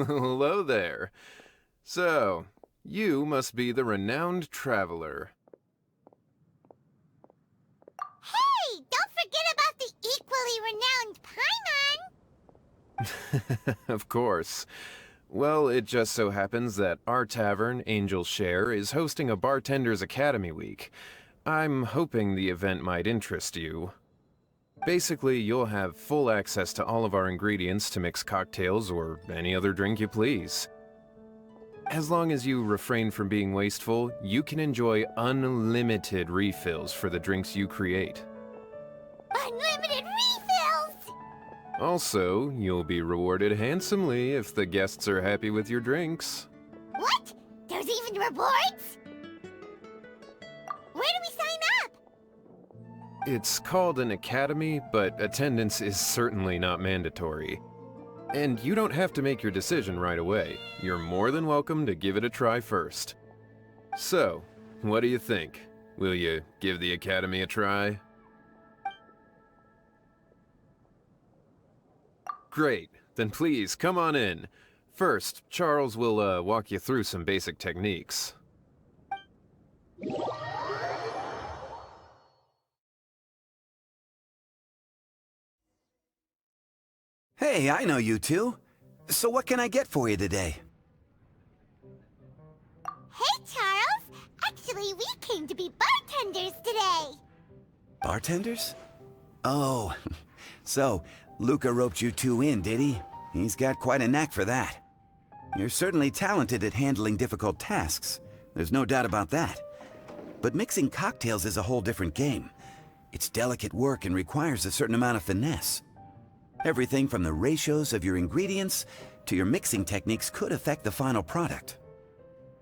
Hello there. So, you must be the renowned traveler. Hey, don't forget about the equally renowned Paimon! Of course. Well, it just so happens that our tavern, Angel's Share, is hosting a Bartender's Academy week. I'm hoping the event might interest you. Basically, you'll have full access to all of our ingredients to mix cocktails or any other drink you please. As long as you refrain from being wasteful, you can enjoy unlimited refills for the drinks you create. Unlimited refills! Also, you'll be rewarded handsomely if the guests are happy with your drinks. What? There's even rewards? Where do we sign up? It's called an academy, but attendance is certainly not mandatory. And you don't have to make your decision right away. You're more than welcome to give it a try first. So, what do you think? Will you give the academy a try? Great, then please come on in. First, Charles will walk you through some basic techniques. Hey, I know you two. So what can I get for you today? Hey, Charles! Actually, we came to be bartenders today! Bartenders? Oh, so Luca roped you two in, did he? He's got quite a knack for that. You're certainly talented at handling difficult tasks. There's no doubt about that. But mixing cocktails is a whole different game. It's delicate work and requires a certain amount of finesse. Everything from the ratios of your ingredients to your mixing techniques could affect the final product.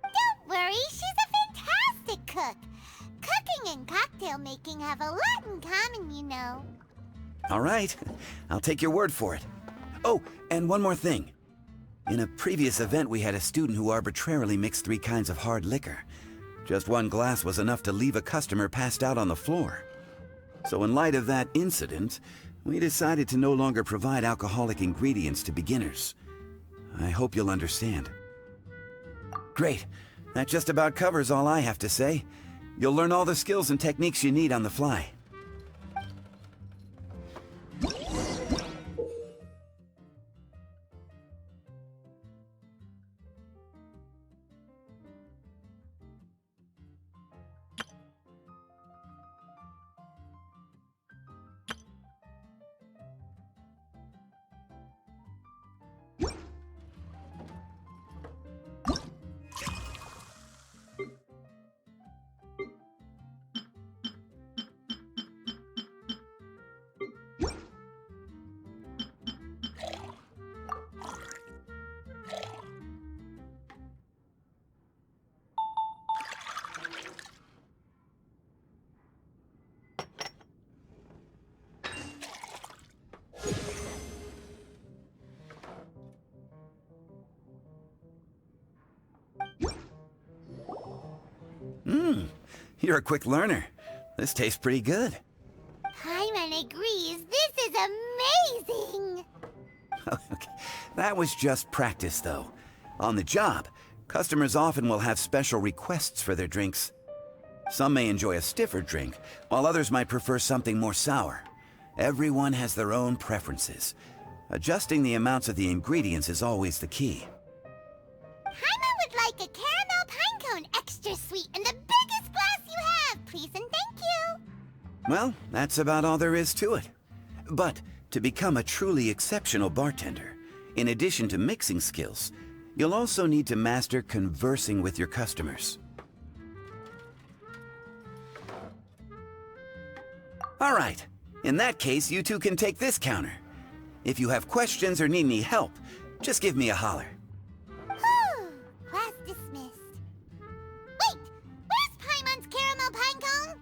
Don't worry, she's a fantastic cook. Cooking and cocktail making have a lot in common, you know. All right, I'll take your word for it. Oh, and one more thing. In a previous event, we had a student who arbitrarily mixed 3 kinds of hard liquor. Just one glass was enough to leave a customer passed out on the floor. So in light of that incident, we decided to no longer provide alcoholic ingredients to beginners. I hope you'll understand. Great. That just about covers all I have to say. You'll learn all the skills and techniques you need on the fly. You're a quick learner. This tastes pretty good. Paimon agrees. This is amazing! Okay. That was just practice, though. On the job, customers often will have special requests for their drinks. Some may enjoy a stiffer drink, while others might prefer something more sour. Everyone has their own preferences. Adjusting the amounts of the ingredients is always the key. Paimon would like a caramel pine cone extra sweet in the biggest glass you have, please and thank you! Well, that's about all there is to it. But to become a truly exceptional bartender, in addition to mixing skills, you'll also need to master conversing with your customers. All right. In that case, you two can take this counter. If you have questions or need any help, just give me a holler. Whew, class dismissed. Wait, where's Paimon's caramel pine cone?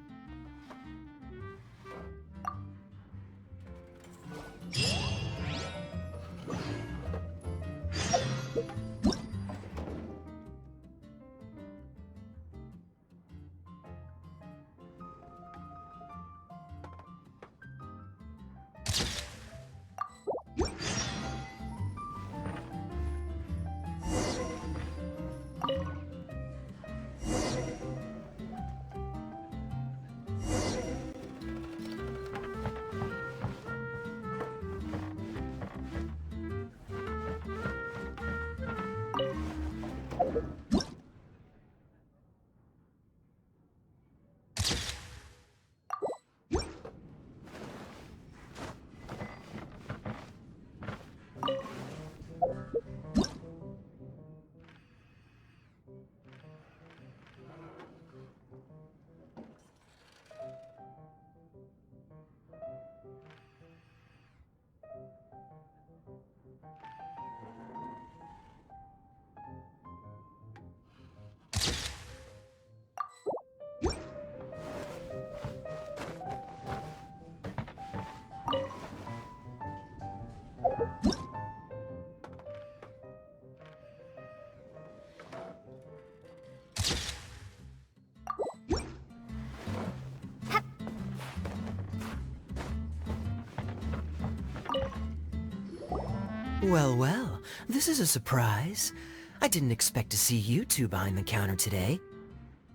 Well, well, this is a surprise. I didn't expect to see you two behind the counter today.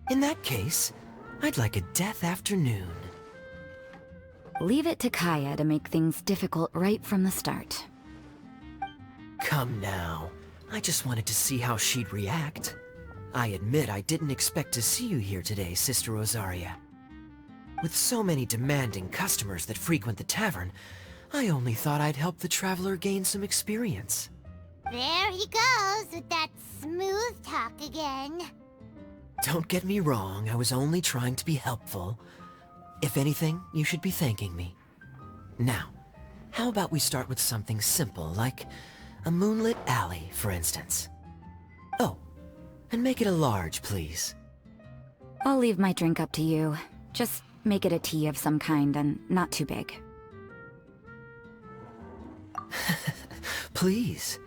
In that case, I'd like a death afternoon. Leave it to Kaya to make things difficult right from the start. Come now. I just wanted to see how she'd react. I admit I didn't expect to see you here today, Sister Rosaria. With so many demanding customers that frequent the tavern, I only thought I'd help the traveler gain some experience. There he goes with that smooth talk again. Don't get me wrong, I was only trying to be helpful. If anything, you should be thanking me. Now, how about we start with something simple, like a moonlit alley, for instance? Oh, and make it a large, please. I'll leave my drink up to you. Just make it a tea of some kind and not too big. Please,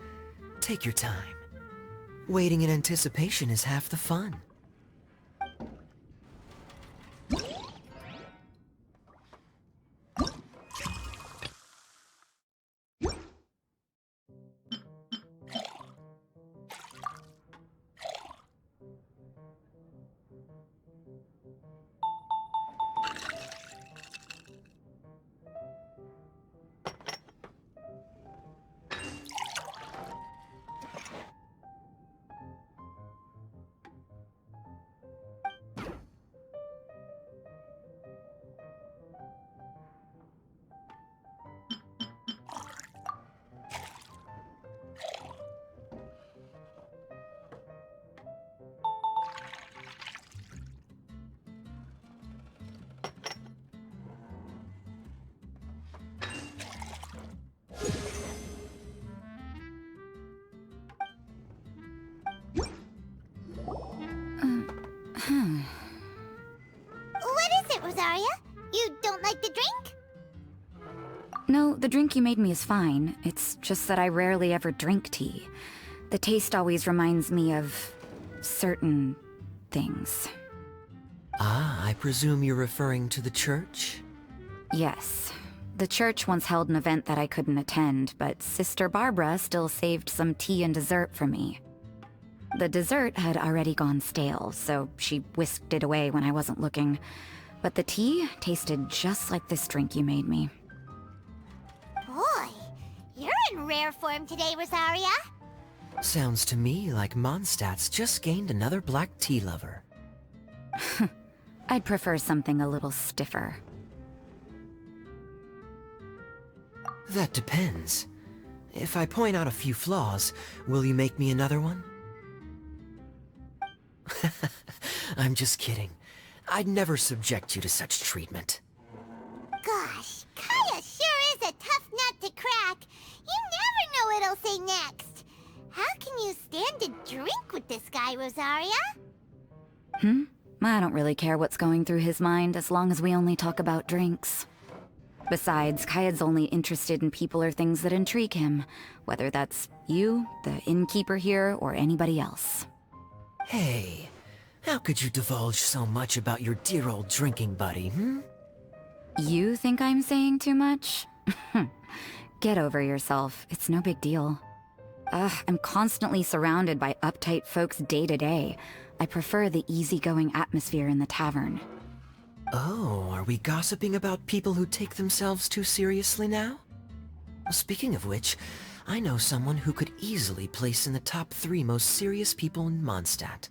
take your time. Waiting in anticipation is half the fun. What is it, Rosaria? You don't like the drink? No, the drink you made me is fine. It's just that I rarely ever drink tea. The taste always reminds me of certain things. Ah, I presume you're referring to the church? Yes. The church once held an event that I couldn't attend, but Sister Barbara still saved some tea and dessert for me. The dessert had already gone stale, so she whisked it away when I wasn't looking. But the tea tasted just like this drink you made me. Boy, you're in rare form today, Rosaria. Sounds to me like Mondstadt's just gained another black tea lover. I'd prefer something a little stiffer. That depends. If I point out a few flaws, will you make me another one? I'm just kidding. I'd never subject you to such treatment. Gosh, Kaya sure is a tough nut to crack. You never know what he'll say next. How can you stand to drink with this guy, Rosaria? I don't really care what's going through his mind as long as we only talk about drinks. Besides, Kayad's only interested in people or things that intrigue him, whether that's you, the innkeeper here, or anybody else. Hey, how could you divulge so much about your dear old drinking buddy, You think I'm saying too much? Get over yourself. It's no big deal. I'm constantly surrounded by uptight folks day to day. I prefer the easygoing atmosphere in the tavern. Oh, are we gossiping about people who take themselves too seriously now? Speaking of which, I know someone who could easily place in the top 3 most serious people in Mondstadt.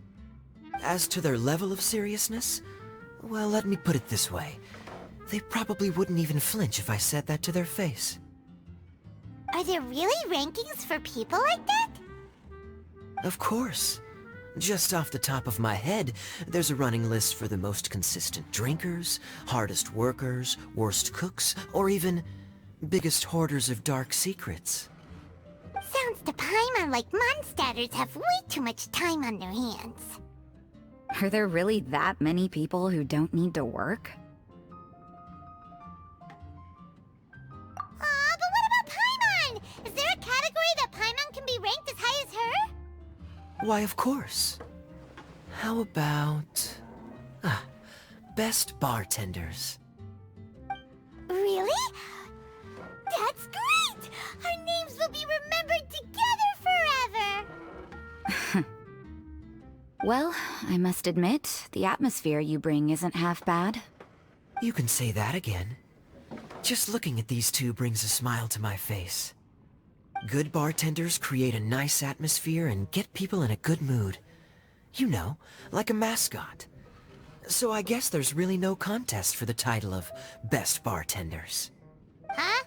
As to their level of seriousness, well, let me put it this way. They probably wouldn't even flinch if I said that to their face. Are there really rankings for people like that? Of course. Just off the top of my head, there's a running list for the most consistent drinkers, hardest workers, worst cooks, or even biggest hoarders of dark secrets. Sounds to Paimon like Mondstadters have way too much time on their hands. Are there really that many people who don't need to work? Aw, but what about Paimon? Is there a category that Paimon can be ranked as high as her? Why, of course. How about... best bartenders. Really? That's great! Our names will be remembered Well, I must admit, the atmosphere you bring isn't half bad. You can say that again. Just looking at these two brings a smile to my face. Good bartenders create a nice atmosphere and get people in a good mood. You know, like a mascot. So I guess there's really no contest for the title of Best Bartenders. Huh?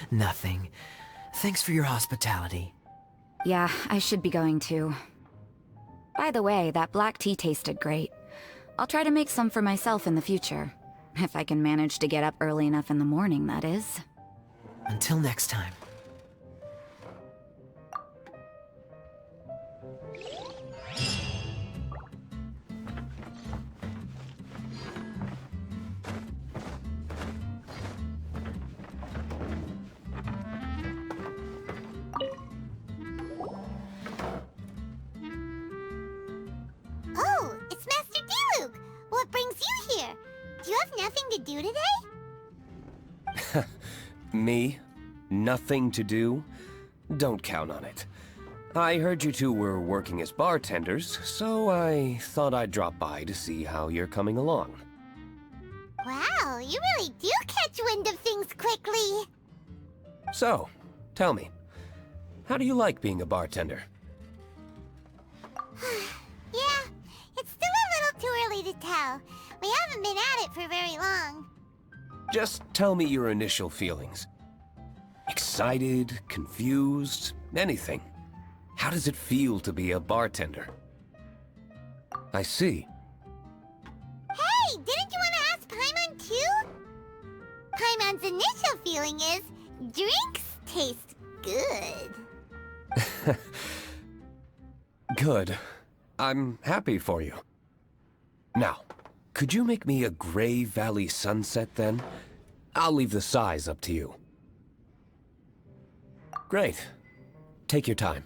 Nothing. Thanks for your hospitality. Yeah, I should be going too. By the way, that black tea tasted great. I'll try to make some for myself in the future. If I can manage to get up early enough in the morning, that is. Until next time. Oh, it's Master Diluc! What brings you here? Do you have nothing to do today? Me? Nothing to do? Don't count on it. I heard you two were working as bartenders, so I thought I'd drop by to see how you're coming along. Wow, you really do catch wind of things quickly. So, tell me, how do you like being a bartender? Yeah, it's still a little too early to tell. We haven't been at it for very long. Just tell me your initial feelings. Excited, confused, anything. How does it feel to be a bartender? I see. Hey, didn't you want to ask Paimon too? Paimon's initial feeling is, drinks taste good. Good. I'm happy for you. Now, could you make me a Gray Valley Sunset then? I'll leave the size up to you. Great. Take your time.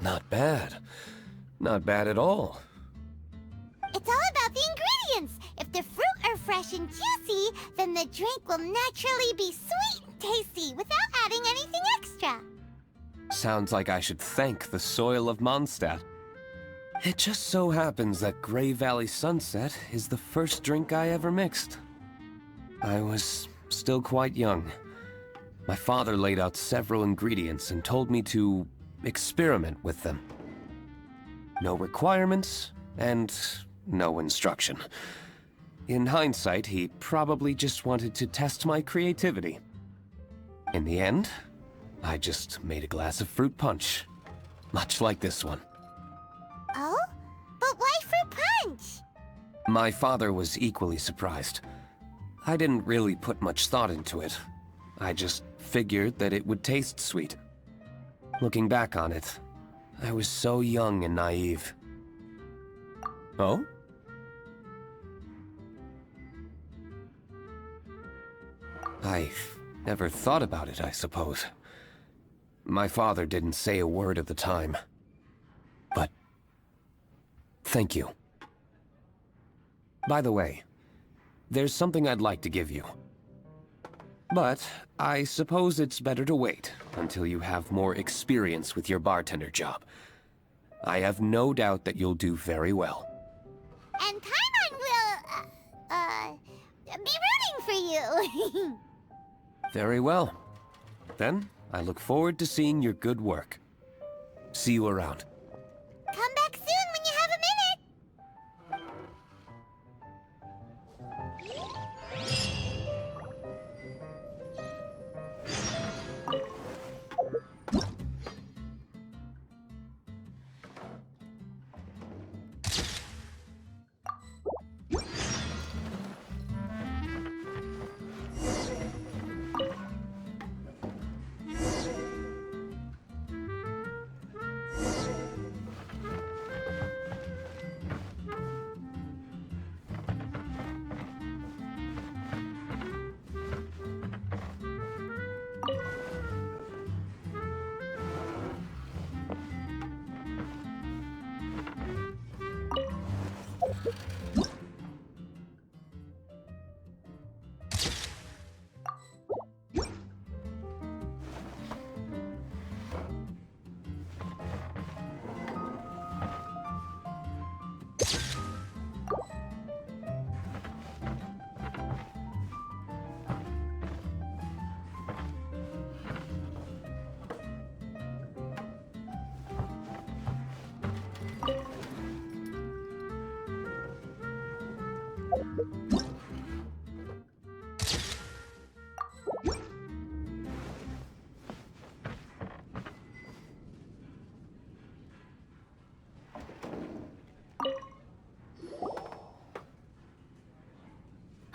Not bad. Not bad at all. It's all about the ingredients. If the fruit are fresh and juicy, then the drink will naturally be sweet and tasty without adding anything extra. Sounds like I should thank the soil of Mondstadt. It just so happens that Gray Valley Sunset is the first drink I ever mixed. I was still quite young. My father laid out several ingredients and told me to experiment with them. No requirements and no instruction. In hindsight, he probably just wanted to test my creativity. In the end, I just made a glass of fruit punch, much like this one. Oh? But why fruit punch? My father was equally surprised. I didn't really put much thought into it. I just figured that it would taste sweet. Looking back on it, I was so young and naive. Oh? I never thought about it, I suppose. My father didn't say a word at the time. But thank you. By the way, there's something I'd like to give you. But I suppose it's better to wait until you have more experience with your bartender job. I have no doubt that you'll do very well. And Paimon will, be rooting for you. Very well. Then, I look forward to seeing your good work. See you around. Come back soon when you have a minute.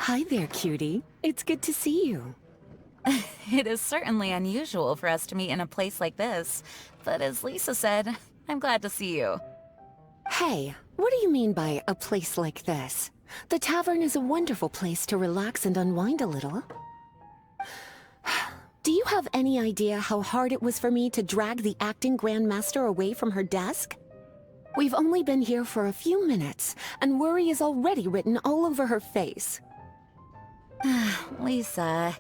Hi there, cutie. It's good to see you. It is certainly unusual for us to meet in a place like this, but as Lisa said, I'm glad to see you. Hey, what do you mean by a place like this? The tavern is a wonderful place to relax and unwind a little. Do you have any idea how hard it was for me to drag the acting Grandmaster away from her desk? We've only been here for a few minutes, and worry is already written all over her face. Lisa...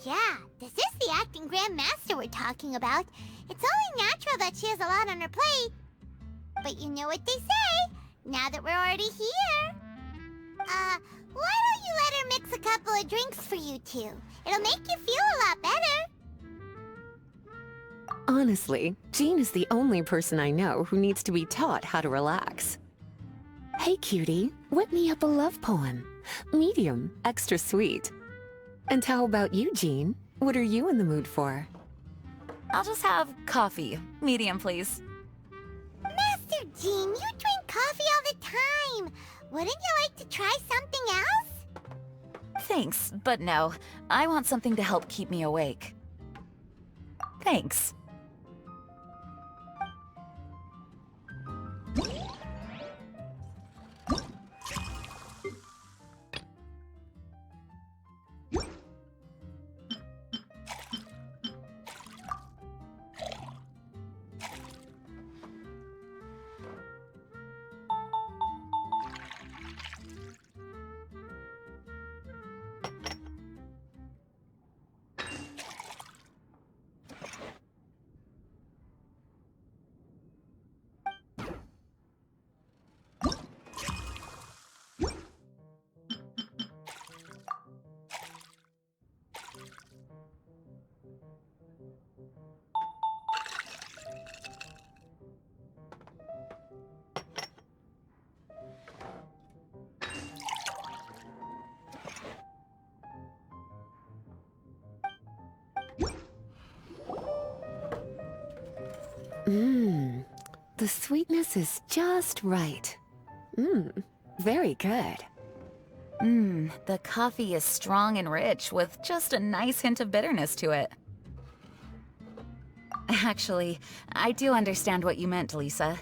Yeah, this is the acting Grandmaster we're talking about. It's only natural that she has a lot on her plate. But you know what they say, now that we're already here. Why don't you let her mix a couple of drinks for you two? It'll make you feel a lot better. Honestly, Jean is the only person I know who needs to be taught how to relax. Hey, cutie, whip me up a love poem. Medium, extra sweet. And how about you, Jean? What are you in the mood for? I'll just have coffee. Medium, please. Master Jean, you drink coffee all the time. Wouldn't you like to try something else? Thanks, but no. I want something to help keep me awake. Thanks. The sweetness is just right. Very good. The coffee is strong and rich with just a nice hint of bitterness to it. Actually, I do understand what you meant, Lisa.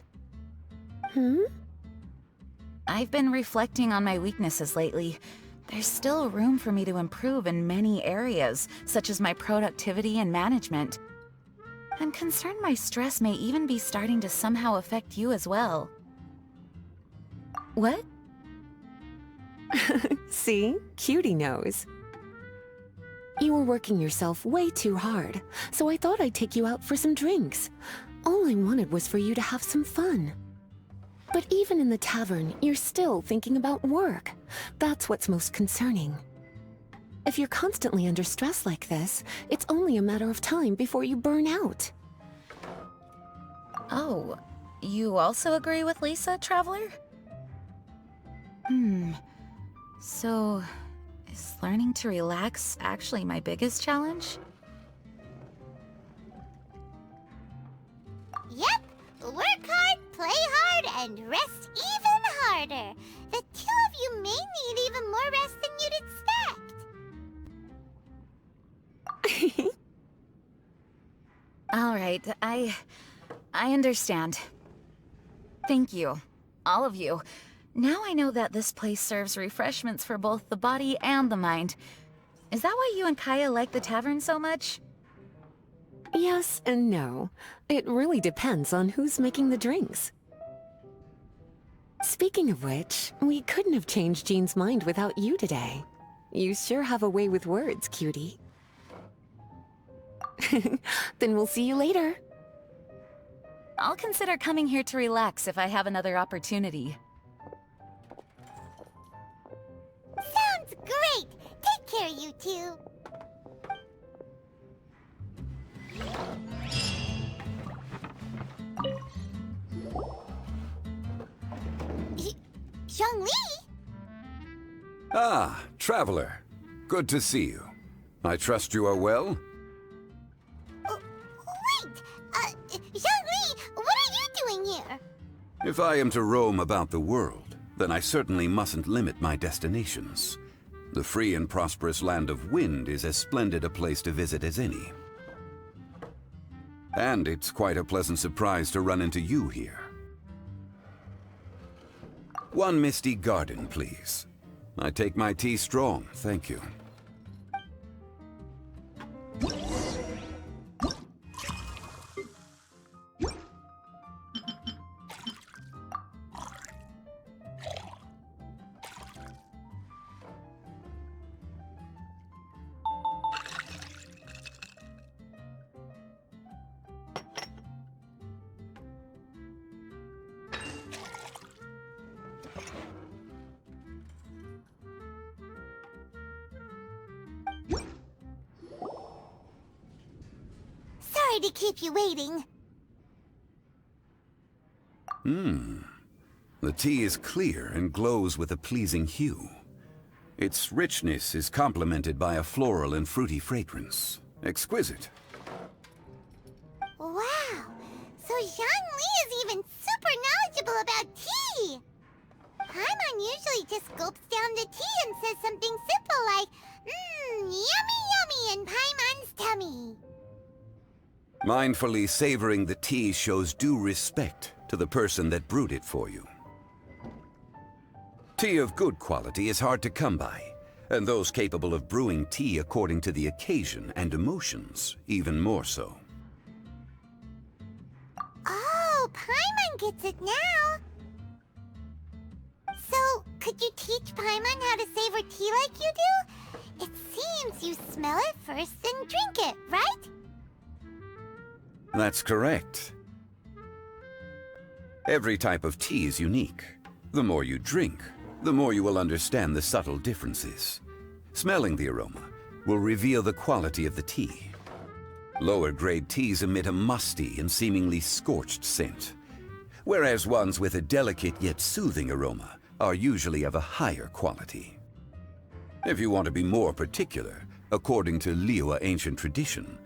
I've been reflecting on my weaknesses lately. There's still room for me to improve in many areas, such as my productivity and management. I'm concerned my stress may even be starting to somehow affect you as well. What? See? Cutie knows. You were working yourself way too hard, so I thought I'd take you out for some drinks. All I wanted was for you to have some fun. But even in the tavern, you're still thinking about work. That's what's most concerning. If you're constantly under stress like this, it's only a matter of time before you burn out. Oh, you also agree with Lisa, Traveler? So, is learning to relax actually my biggest challenge? Yep, work hard, play hard, and rest even harder. The two of you may need even more rest than you'd expect. All right, I understand. Thank you, all of you. Now I know that this place serves refreshments for both the body and the mind. Is that why you and Kaya like the tavern so much? Yes and no. It really depends on who's making the drinks. Speaking of which, we couldn't have changed Jean's mind without you today. You sure have a way with words, cutie. Then we'll see you later. I'll consider coming here to relax if I have another opportunity. Sounds great! Take care, you two. Zhongli? Ah, traveler. Good to see you. I trust you are well? Wait! Zhongli, what are you doing here? If I am to roam about the world, then I certainly mustn't limit my destinations. The free and prosperous land of Wind is as splendid a place to visit as any. And it's quite a pleasant surprise to run into you here. One misty garden, please. I take my tea strong, thank you. Sorry to keep you waiting. The tea is clear and glows with a pleasing hue. Its richness is complemented by a floral and fruity fragrance. Exquisite. Wow! So Zhongli is even super knowledgeable about tea! Paimon usually just gulps down the tea and says something simple like, yummy yummy in Paimon's tummy. Mindfully savoring the tea shows due respect to the person that brewed it for you. Tea of good quality is hard to come by, and those capable of brewing tea according to the occasion and emotions, even more so. Oh, Paimon gets it now! So, could you teach Paimon how to savor tea like you do? It seems you smell it first and drink it, right? That's correct. Every type of tea is unique. The more you drink, the more you will understand the subtle differences. Smelling the aroma will reveal the quality of the tea. Lower-grade teas emit a musty and seemingly scorched scent, whereas ones with a delicate yet soothing aroma are usually of a higher quality. If you want to be more particular, according to Liyue ancient tradition,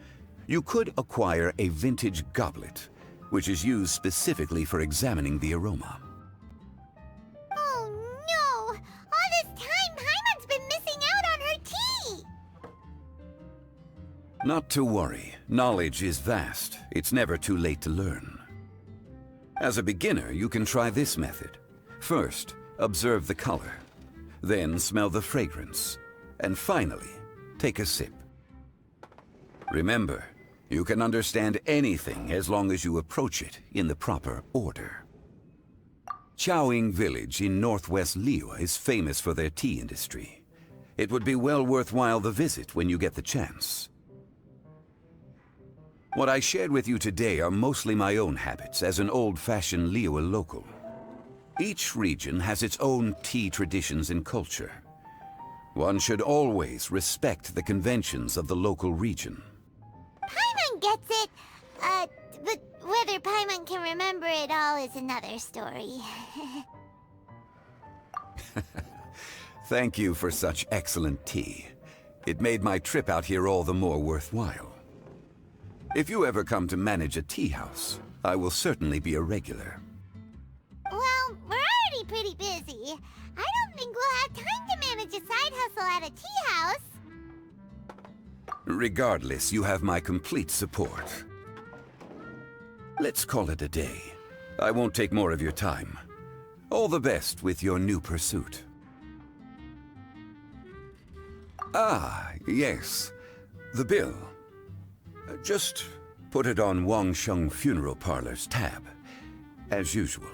you could acquire a vintage goblet, which is used specifically for examining the aroma. Oh no! All this time, Paimon's been missing out on her tea! Not to worry. Knowledge is vast. It's never too late to learn. As a beginner, you can try this method. First, observe the color. Then smell the fragrance. And finally, take a sip. Remember, you can understand anything as long as you approach it in the proper order. Chaoying Village in northwest Liyue is famous for their tea industry. It would be well worthwhile the visit when you get the chance. What I shared with you today are mostly my own habits as an old-fashioned Liyue local. Each region has its own tea traditions and culture. One should always respect the conventions of the local region. Paimon gets it, but whether Paimon can remember it all is another story. Thank you for such excellent tea. It made my trip out here all the more worthwhile. If you ever come to manage a tea house, I will certainly be a regular. Well, we're already pretty busy. I don't think we'll have time to manage a side hustle at a tea house. Regardless, you have my complete support. Let's call it a day. I won't take more of your time. All the best with your new pursuit. Ah, yes. The bill. Just put it on Wangsheng Funeral Parlor's tab, as usual.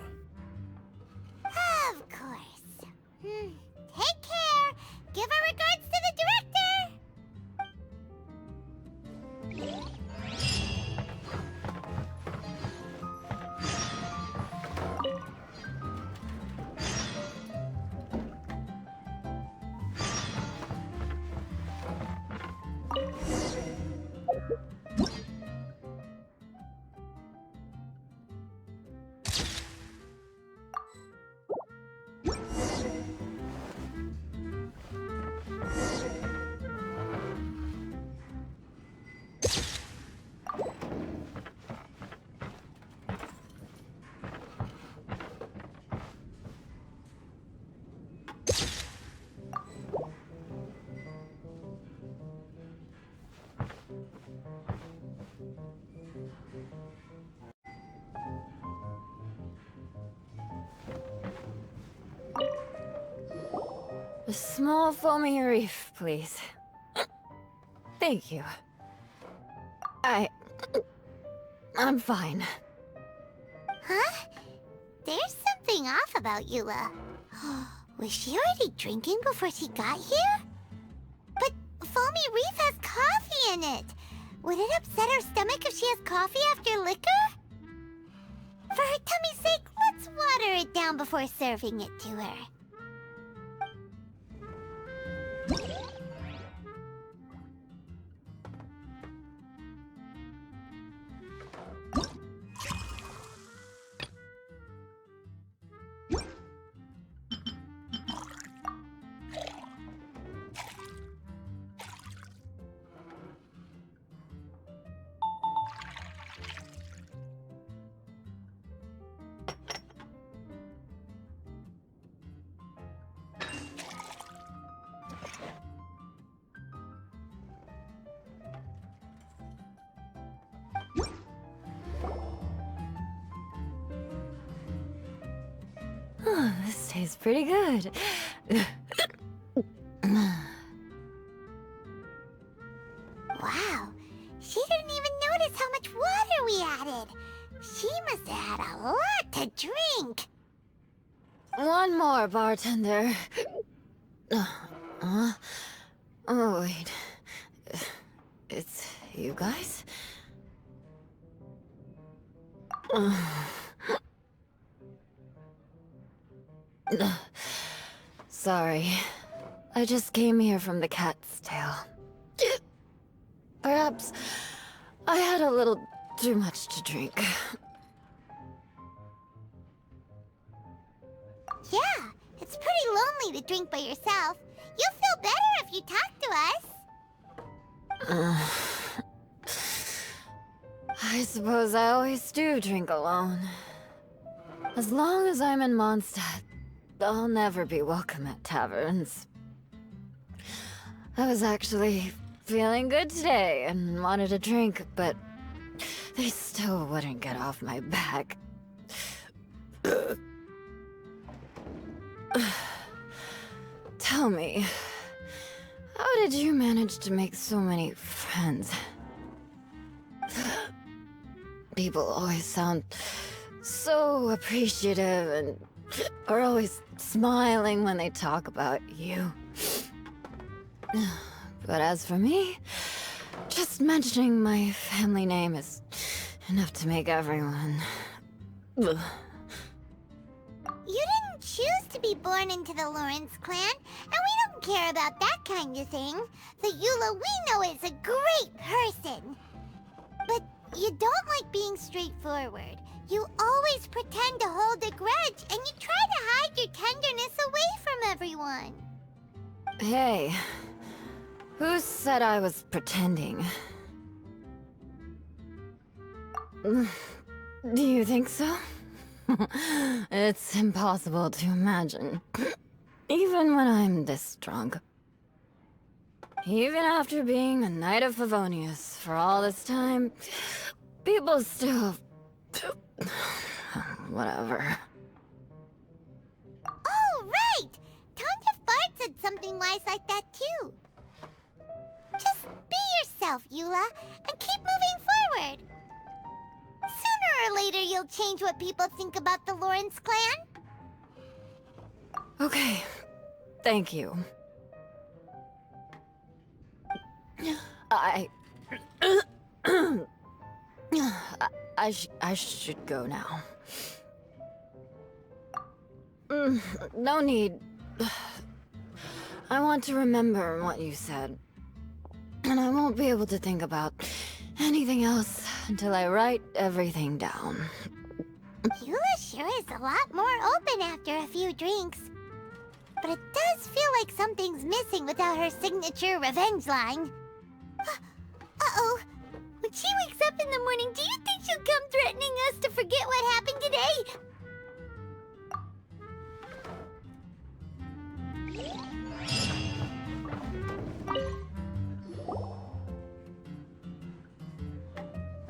A small foamy reef, please. Thank you. I'm fine. Huh? There's something off about Eula. Was she already drinking before she got here? But Foamy Reef has coffee in it. Would it upset her stomach if she has coffee after liquor? For her tummy's sake, let's water it down before serving it to her. Oh, this tastes pretty good. Wow, she didn't even notice how much water we added. She must have had a lot to drink. One more, bartender. Oh, wait. It's you guys? Sorry. I just came here from the Cat's Tail. Perhaps I had a little too much to drink. Yeah, it's pretty lonely to drink by yourself. You'll feel better if you talk to us. I suppose I always do drink alone. As long as I'm in Mondstadt, I'll never be welcome at taverns. I was actually feeling good today and wanted a drink, but they still wouldn't get off my back. Tell me, how did you manage to make so many friends? People always sound so appreciative and are always smiling when they talk about you. But as for me, just mentioning my family name is enough to make everyone... Ugh. You didn't choose to be born into the Lawrence clan, and we don't care about that kind of thing. The Eula we know is a great person. But you don't like being straightforward. You always pretend to hold a grudge, and you try to hide your tenderness away from everyone. Hey, who said I was pretending? Do you think so? It's impossible to imagine. Even when I'm this drunk. Even after being a Knight of Favonius for all this time, people still... Whatever. Oh, right! Tanya Fart said something wise like that, too. Just be yourself, Eula, and keep moving forward. Sooner or later, you'll change what people think about the Lawrence clan. Okay, thank you. I should go now. No need. I want to remember what you said. And I won't be able to think about anything else until I write everything down. Eula sure is a lot more open after a few drinks. But it does feel like something's missing without her signature revenge line. Uh-oh. When she wakes up in the morning, do you think she'll come threatening us to forget what happened today?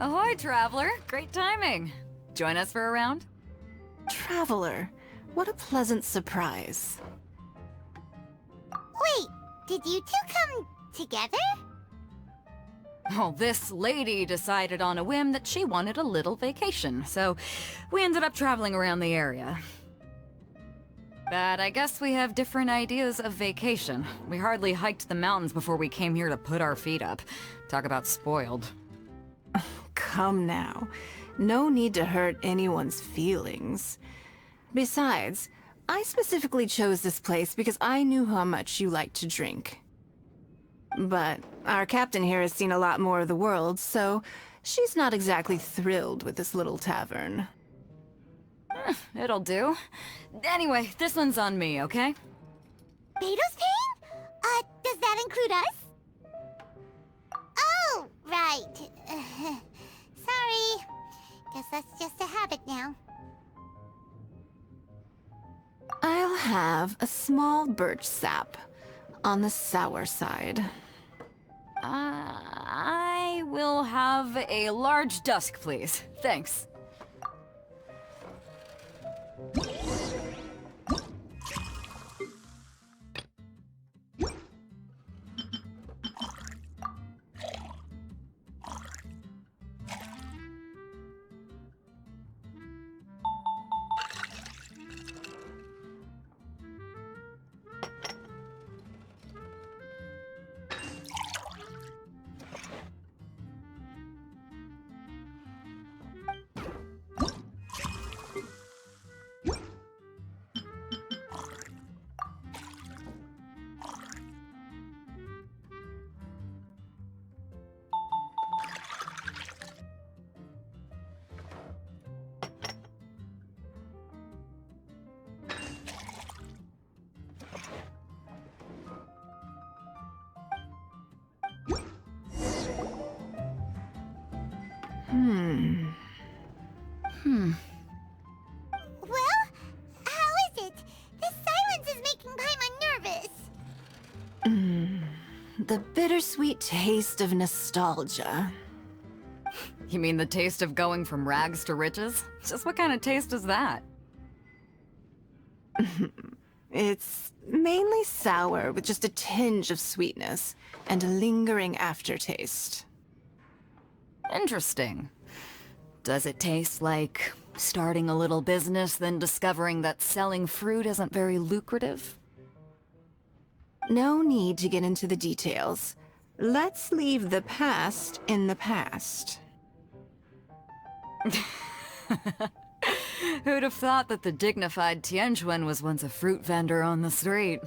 Ahoy, Traveler! Great timing. Join us for a round? Traveler, what a pleasant surprise. did you two come together? Well, this lady decided on a whim that she wanted a little vacation, so we ended up traveling around the area. But I guess we have different ideas of vacation. We hardly hiked the mountains before we came here to put our feet up. Talk about spoiled. Come now. No need to hurt anyone's feelings. Besides, I specifically chose this place because I knew how much you like to drink. But our captain here has seen a lot more of the world, so she's not exactly thrilled with this little tavern. It'll do. Anyway, this one's on me, okay? Beto's paying? Does that include us? Oh, right. Sorry. Guess that's just a habit now. I'll have a small birch sap on the sour side. I will have a large dusk, please. Thanks. Well, how is it? This silence is making Paimon nervous. The bittersweet taste of nostalgia. You mean the taste of going from rags to riches? Just what kind of taste is that? It's mainly sour with just a tinge of sweetness and a lingering aftertaste. Interesting. Does it taste like starting a little business, then discovering that selling fruit isn't very lucrative? No need to get into the details. Let's leave the past in the past. Who'd have thought that the dignified Tianquan was once a fruit vendor on the street?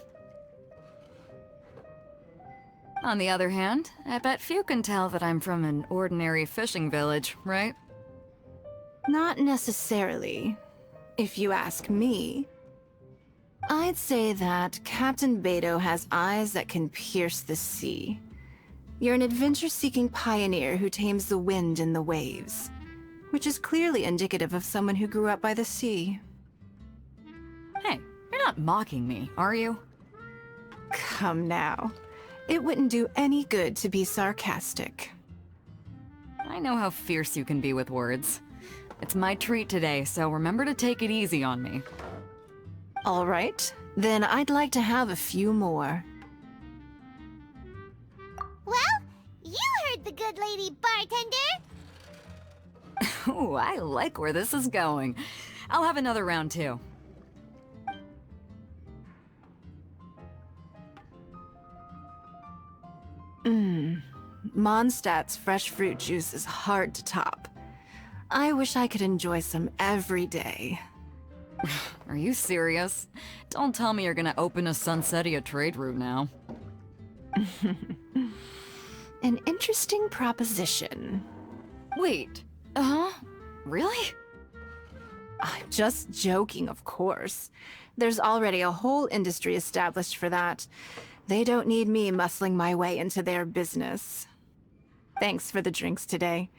On the other hand, I bet few can tell that I'm from an ordinary fishing village, right? Not necessarily. If you ask me, I'd say that Captain Beto has eyes that can pierce the sea. You're an adventure-seeking pioneer who tames the wind and the waves, which is clearly indicative of someone who grew up by the sea. Hey, you're not mocking me, are you? Come now. It wouldn't do any good to be sarcastic. I know how fierce you can be with words. It's my treat today, so remember to take it easy on me. All right, then I'd like to have a few more. Well, you heard the good lady bartender. Ooh, I like where this is going. I'll have another round too. Mondstadt's fresh fruit juice is hard to top. I wish I could enjoy some every day. Are you serious? Don't tell me you're gonna open a Sunsetia trade route now. An interesting proposition. Wait, really? I'm just joking, of course. There's already a whole industry established for that. They don't need me muscling my way into their business. Thanks for the drinks today.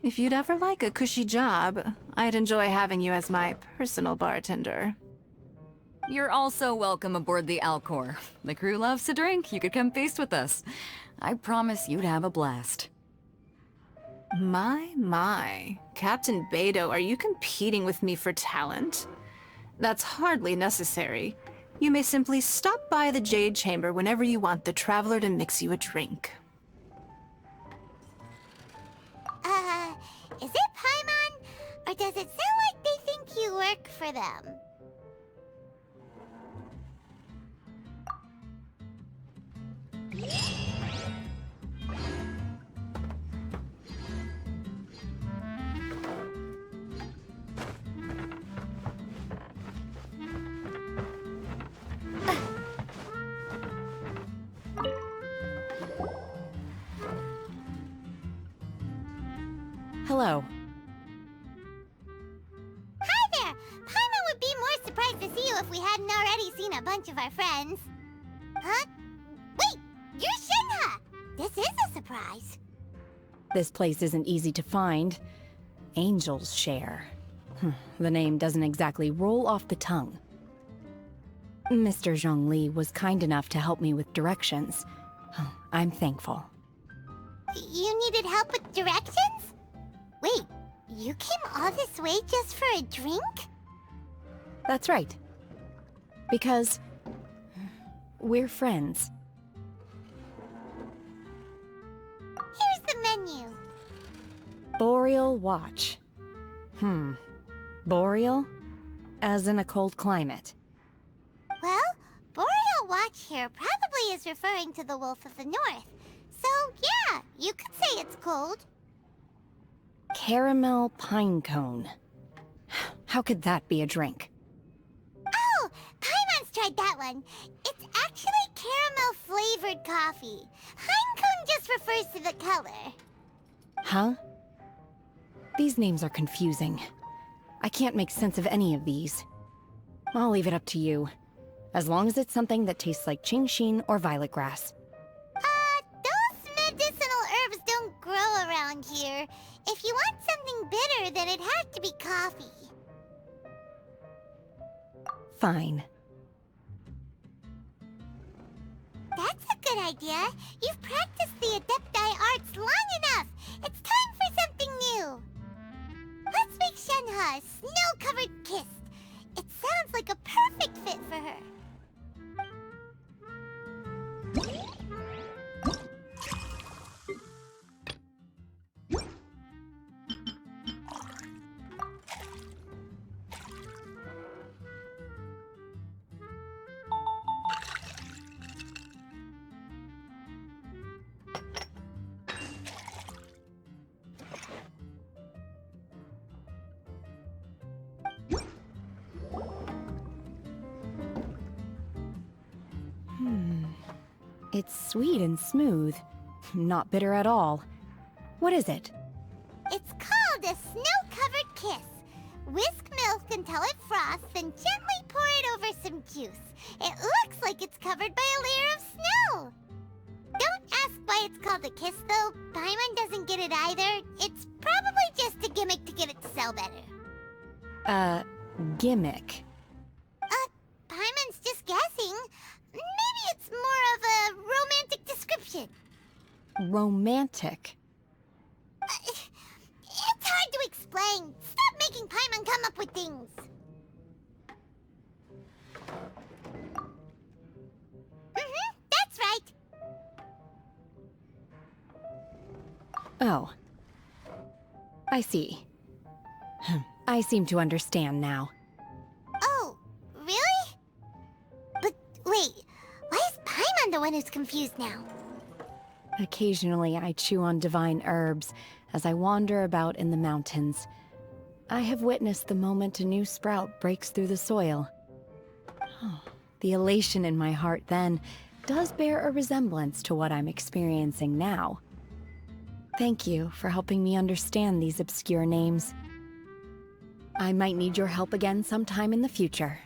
If you'd ever like a cushy job, I'd enjoy having you as my personal bartender. You're also welcome aboard the Alcor. The crew loves to drink. You could come feast with us. I promise you'd have a blast. My. Captain Beto, are you competing with me for talent? That's hardly necessary. You may simply stop by the Jade Chamber whenever you want the Traveler to mix you a drink. Is it Paimon? Or does it sound like they think you work for them? Hello. Hi there! Paimon would be more surprised to see you if we hadn't already seen a bunch of our friends. Huh? Wait! You're Shinha! This is a surprise. This place isn't easy to find. Angel's Share. The name doesn't exactly roll off the tongue. Mr. Zhongli was kind enough to help me with directions. I'm thankful. You needed help with directions? Wait, you came all this way just for a drink? That's right. Because we're friends. Here's the menu. Boreal Watch. Boreal? As in a cold climate. Well, Boreal Watch here probably is referring to the Wolf of the North. So, yeah, you could say it's cold. Caramel pine cone. How could that be a drink? Oh, Paimon's tried that one. It's actually caramel-flavored coffee. Pine cone just refers to the color. Huh? These names are confusing. I can't make sense of any of these. I'll leave it up to you. As long as it's something that tastes like Qingxin or violet grass. Those medicinal herbs don't grow around here. If you want something bitter, then it'd have to be coffee. Fine. That's a good idea. You've practiced the Adepti arts long enough. It's time for something new. Let's make Shenhe a snow-covered kiss. It sounds like a perfect fit for her. It's sweet and smooth. Not bitter at all. What is it? It's called a snow-covered kiss. Whisk milk until it froths, then gently pour it over some juice. It looks like it's covered by a layer of snow. Don't ask why it's called a kiss, though. Paimon doesn't get it either. It's probably just a gimmick to get it to sell better. Gimmick. Paimon's just guessing. Maybe it's more of a romantic description. Romantic. It's hard to explain. Stop making Paimon come up with things. That's right. Oh. I see. I seem to understand now. Oh, really? But wait, why is Paimon the one who's confused now? Occasionally I chew on divine herbs as I wander about in the mountains. I have witnessed the moment a new sprout breaks through the soil. The elation in my heart then does bear a resemblance to what I'm experiencing now. Thank you for helping me understand these obscure names. I might need your help again sometime in the future.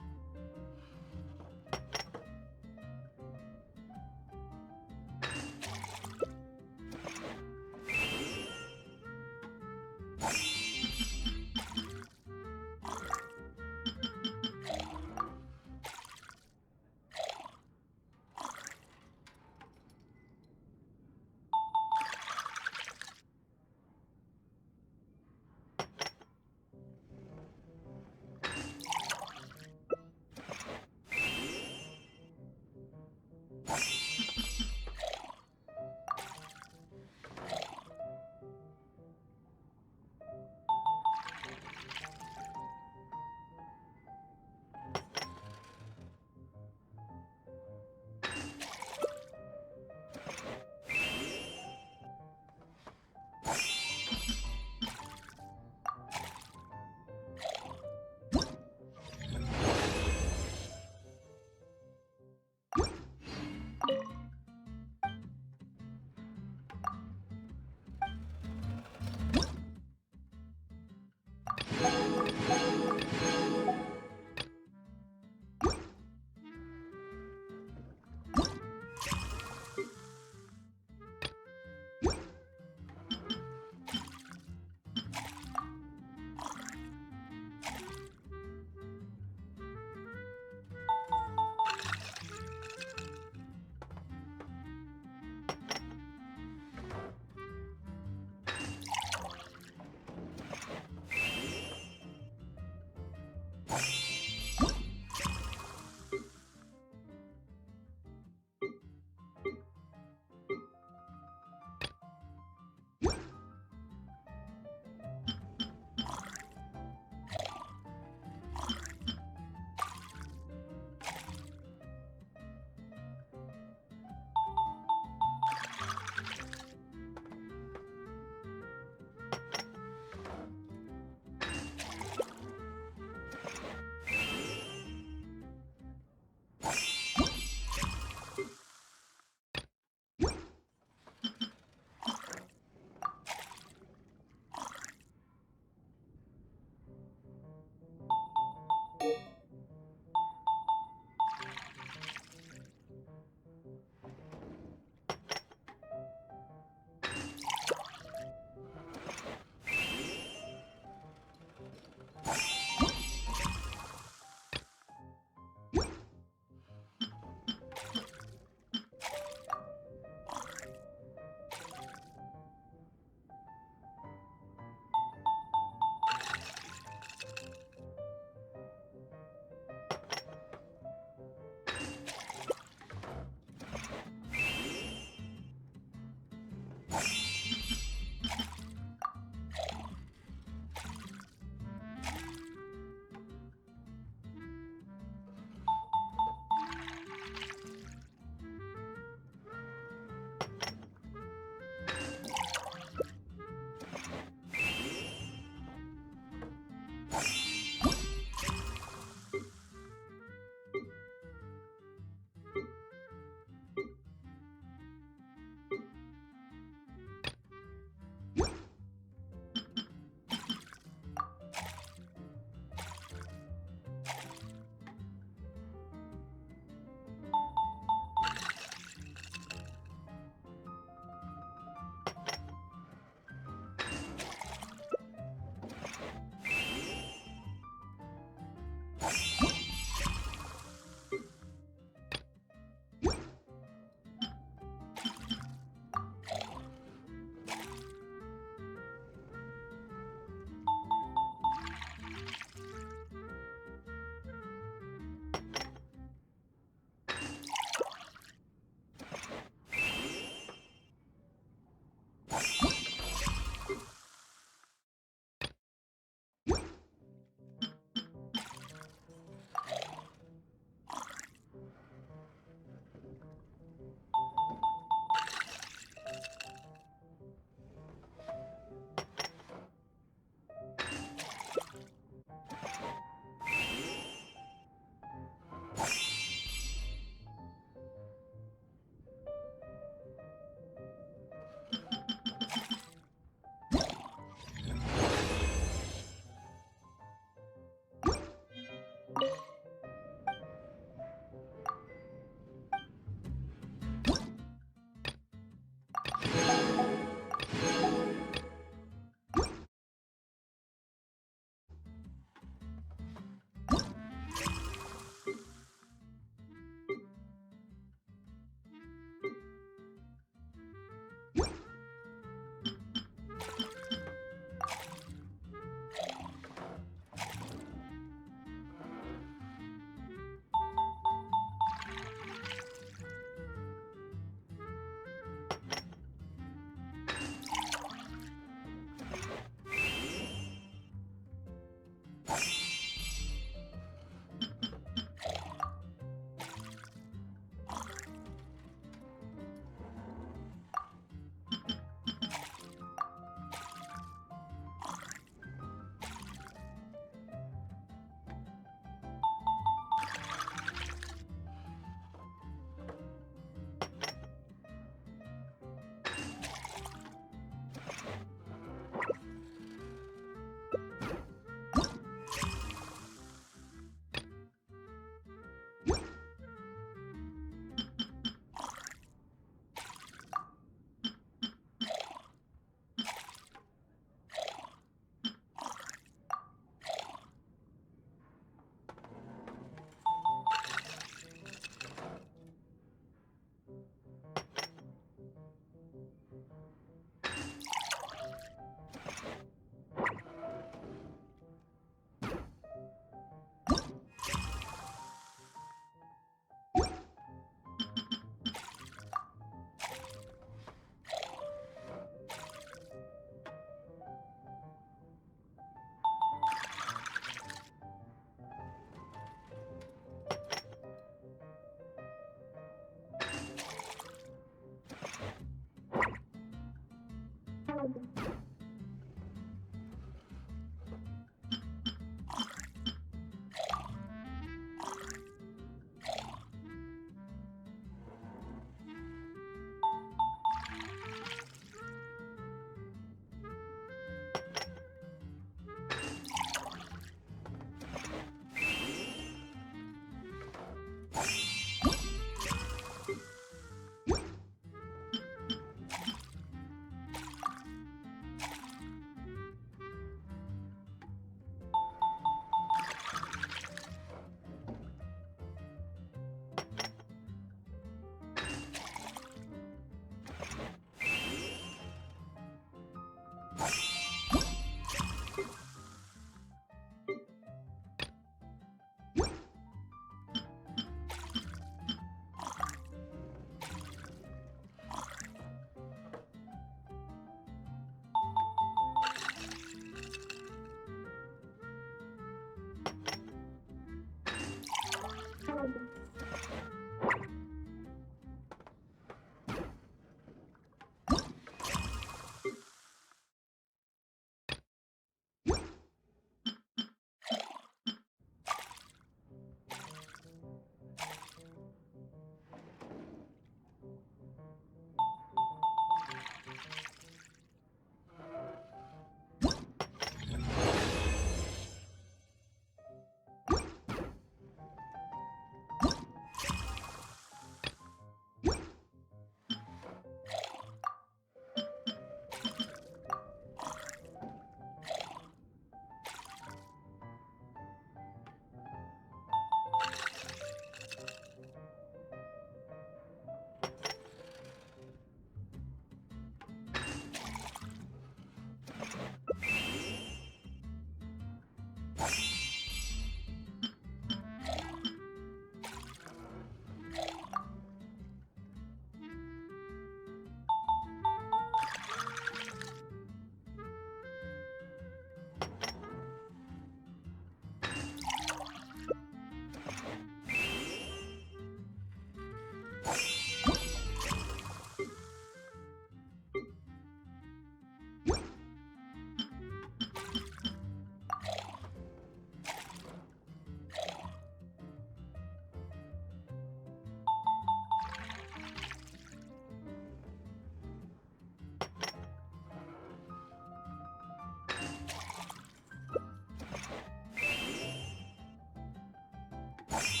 Huh?